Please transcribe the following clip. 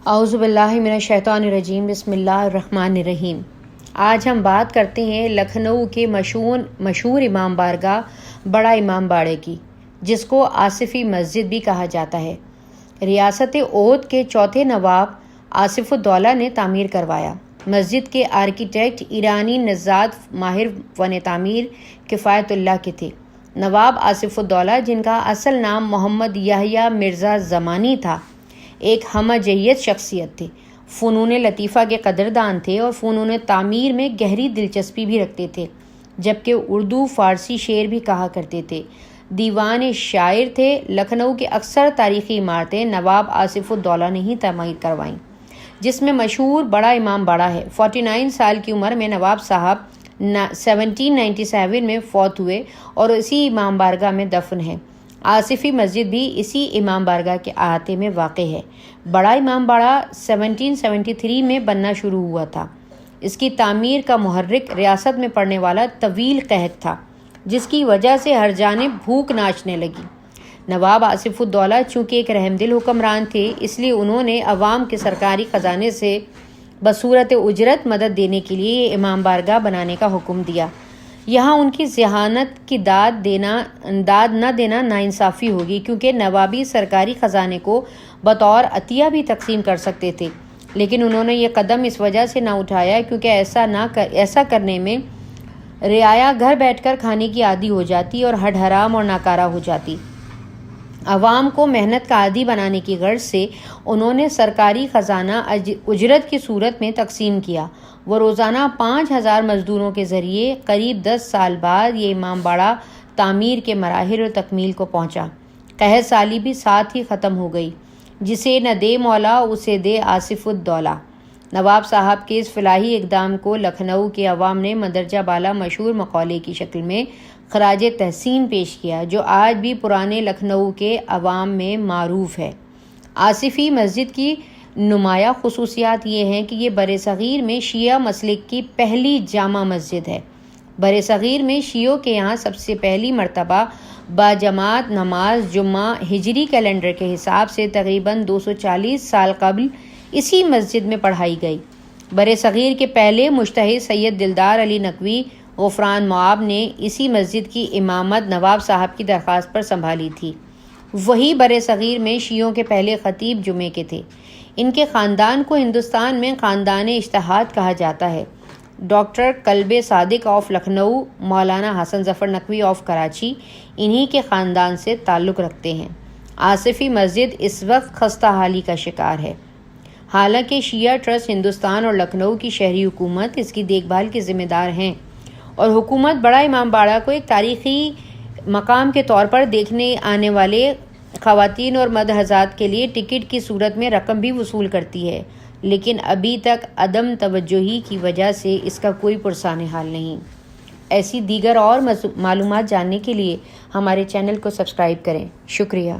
اعوذ باللہ من الشیطان الرجیم، بسم اللہ الرحمن الرحیم۔ آج ہم بات کرتے ہیں لکھنؤ کے مشہور امام بارگاہ بڑا امام باڑے کی، جس کو آصفی مسجد بھی کہا جاتا ہے۔ ریاست اودھ کے چوتھے نواب آصف الدولہ نے تعمیر کروایا۔ مسجد کے آرکیٹیکٹ ایرانی نژاد ماہر فن تعمیر کفایت اللہ کے تھے۔ نواب آصف الدولہ، جن کا اصل نام محمد یحییٰ مرزا زمانی تھا، ایک ہمہ جہت شخصیت تھے۔ فنون لطیفہ کے قدردان تھے اور فنون تعمیر میں گہری دلچسپی بھی رکھتے تھے، جبکہ اردو فارسی شعر بھی کہا کرتے تھے۔ دیوان شاعر تھے۔ لکھنؤ کے اکثر تاریخی عمارتیں نواب آصف الدولہ نے ہی تعمیر کروائیں، جس میں مشہور بڑا امام باڑہ ہے۔ 49 سال کی عمر میں نواب صاحب 1797 میں فوت ہوئے اور اسی امام بارگاہ میں دفن ہیں۔ آصفی مسجد بھی اسی امام بارگاہ کے احاطے میں واقع ہے۔ بڑا امام باڑہ 1773 میں بننا شروع ہوا تھا۔ اس کی تعمیر کا محرک ریاست میں پڑنے والا طویل قحط تھا، جس کی وجہ سے ہر جانب بھوک ناچنے لگی۔ نواب آصف الدولہ چونکہ ایک رحم دل حکمران تھے، اس لیے انہوں نے عوام کے سرکاری خزانے سے بصورت اجرت مدد دینے کے لیے یہ امام بارگاہ بنانے کا حکم دیا۔ یہاں ان کی ذہانت کی داد نہ دینا ناانصافی ہوگی، کیونکہ نوابی سرکاری خزانے کو بطور عطیہ بھی تقسیم کر سکتے تھے، لیکن انہوں نے یہ قدم اس وجہ سے نہ اٹھایا کیونکہ ایسا کرنے میں رعایا گھر بیٹھ کر کھانے کی عادی ہو جاتی اور ہڈ حرام اور ناکارہ ہو جاتی۔ عوام کو محنت کا عادی بنانے کی غرض سے انہوں نے سرکاری خزانہ اجرت کی صورت میں تقسیم کیا۔ وہ روزانہ 5000 مزدوروں کے ذریعے قریب 10 سال بعد یہ امام باڑہ تعمیر کے مراحل و تکمیل کو پہنچا۔ قحط سالی بھی ساتھ ہی ختم ہو گئی۔ جسے نہ دے مولا اسے دے آصف الدولہ۔ نواب صاحب کے اس فلاحی اقدام کو لکھنؤ کے عوام نے مندرجہ بالا مشہور مقولے کی شکل میں خراج تحسین پیش کیا، جو آج بھی پرانے لکھنؤ کے عوام میں معروف ہے۔ آصفی مسجد کی نمایاں خصوصیات یہ ہیں کہ یہ برصغیر میں شیعہ مسلک کی پہلی جامع مسجد ہے۔ برصغیر میں شیعوں کے یہاں سب سے پہلی مرتبہ باجماعت نماز جمعہ ہجری کیلنڈر کے حساب سے تقریباً 240 سال قبل اسی مسجد میں پڑھائی گئی۔ برصغیر کے پہلے مجتہد سید دلدار علی نقوی غفران مآب نے اسی مسجد کی امامت نواب صاحب کی درخواست پر سنبھالی تھی۔ وہی برصغیر میں شیعوں کے پہلے خطیب جمعے کے تھے۔ ان کے خاندان کو ہندوستان میں خاندان اجتہاد کہا جاتا ہے۔ Doctor club Sadiq of Lucknow, Maulana Hasan Zafar Naqvi of Karachi انہی کے خاندان سے تعلق رکھتے ہیں۔ آصفی مسجد اس وقت خستہ حالی کا شکار ہے، حالانکہ شیعہ ٹرسٹ ہندوستان اور لکھنؤ کی شہری حکومت اس کی دیکھ بھال کے ذمہ دار ہیں، اور حکومت بڑا امام باڑہ کو ایک تاریخی مقام کے طور پر دیکھنے آنے والے خواتین اور مد حضرات کے لیے ٹکٹ کی صورت میں رقم بھی وصول کرتی ہے، لیکن ابھی تک عدم توجہی کی وجہ سے اس کا کوئی پرسان حال نہیں۔ ایسی دیگر اور معلومات جاننے کے لیے ہمارے چینل کو سبسکرائب کریں۔ شکریہ۔